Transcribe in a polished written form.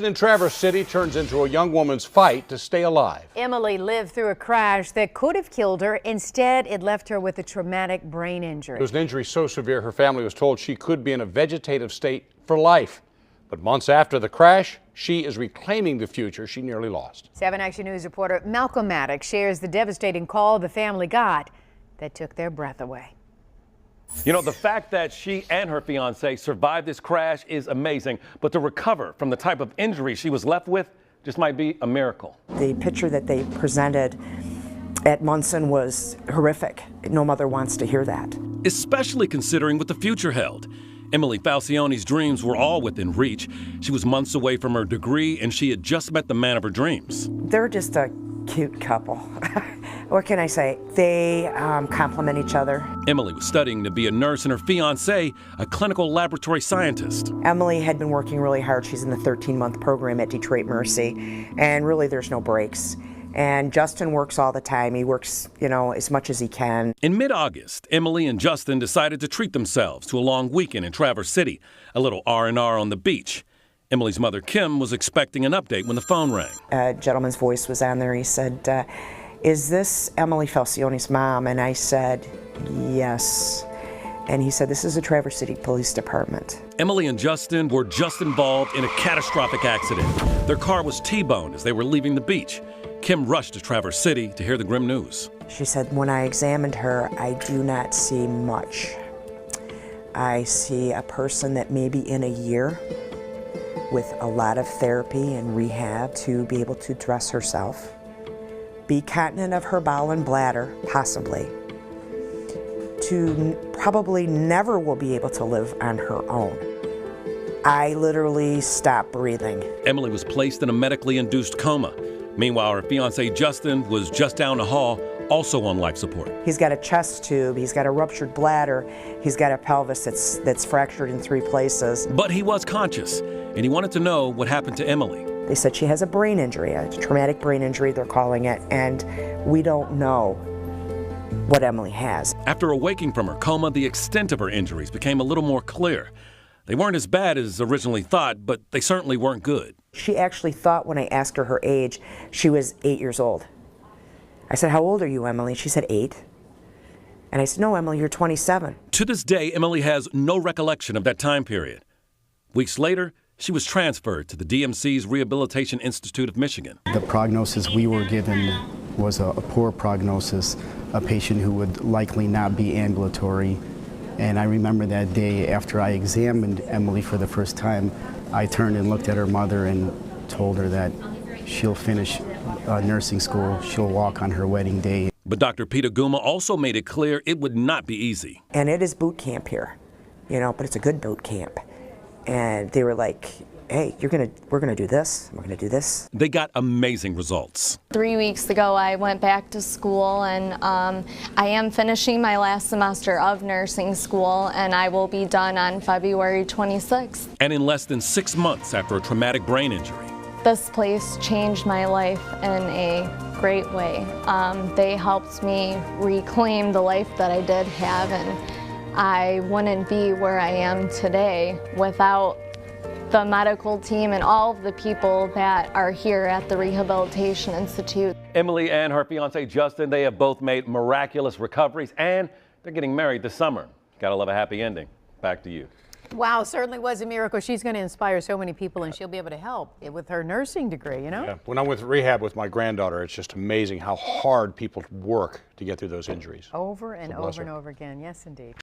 In Traverse City turns into a young woman's fight to stay alive. Emily lived through a crash that could have killed her. Instead, it left her with a traumatic brain injury. It was an injury so severe her family was told she could be in a vegetative state for life. But months after the crash, she is reclaiming the future she nearly lost. 7 Action News reporter Malcolm Maddox shares the devastating call the family got that took their breath away. You know, the fact that she and her fiance survived this crash is amazing, but to recover from the type of injury she was left with just might be a miracle. The picture that they presented at Munson was horrific. No mother wants to hear that. Especially considering what the future held. Emily Falcione's dreams were all within reach. She was months away from her degree, and she had just met the man of her dreams. They're just a cute couple. What can I say? They complement each other. Emily was studying to be a nurse and her fiancé, a clinical laboratory scientist. Emily had been working really hard. She's in the 13-month program at Detroit Mercy, and really there's no breaks. And Justin works all the time. He works, as much as he can. In mid-August, Emily and Justin decided to treat themselves to a long weekend in Traverse City, a little R&R on the beach. Emily's mother, Kim, was expecting an update when the phone rang. A gentleman's voice was on there. He said, "Is this Emily Falcione's mom?" And I said, "Yes." And he said, "This is the Traverse City Police Department." Emily and Justin were just involved in a catastrophic accident. Their car was T-boned as they were leaving the beach. Kim rushed to Traverse City to hear the grim news. She said, "When I examined her, I do not see much. I see a person that may be in a year with a lot of therapy and rehab to be able to dress herself, be continent of her bowel and bladder, possibly, to probably never will be able to live on her own." I literally stopped breathing. Emily was placed in a medically induced coma. Meanwhile, her fiancé Justin was just down the hall, also on life support. He's got a chest tube, he's got a ruptured bladder, he's got a pelvis that's fractured in 3 places. But he was conscious, and he wanted to know what happened to Emily. They said she has a brain injury, a traumatic brain injury, they're calling it, and we don't know what Emily has. After awaking from her coma, the extent of her injuries became a little more clear. They weren't as bad as originally thought, but they certainly weren't good. She actually thought, when I asked her age, she was 8 years old. I said, "How old are you, Emily?" She said, 8. And I said, "No, Emily, you're 27. To this day, Emily has no recollection of that time period. Weeks later, she was transferred to the DMC's Rehabilitation Institute of Michigan. The prognosis we were given was a poor prognosis, a patient who would likely not be ambulatory. And I remember that day after I examined Emily for the first time, I turned and looked at her mother and told her that she'll finish nursing school, she'll walk on her wedding day. But Dr. Peter Coma also made it clear it would not be easy. And it is boot camp here, but it's a good boot camp. And they were like, "Hey, we're gonna do this, we're gonna do this." They got amazing results. 3 weeks ago, I went back to school, and I am finishing my last semester of nursing school, and I will be done on February 26th. And in less than 6 months after a traumatic brain injury. This place changed my life in a great way. They helped me reclaim the life that I did have, and I wouldn't be where I am today without the medical team and all of the people that are here at the Rehabilitation Institute. Emily and her fiance Justin, they have both made miraculous recoveries, and they're getting married this summer. Gotta love a happy ending. Back to you. Wow, certainly was a miracle. She's going to inspire so many people, and she'll be able to help with her nursing degree, Yeah. When I'm with rehab with my granddaughter, it's just amazing how hard people work to get through those injuries. Over and over and over again. Yes, indeed.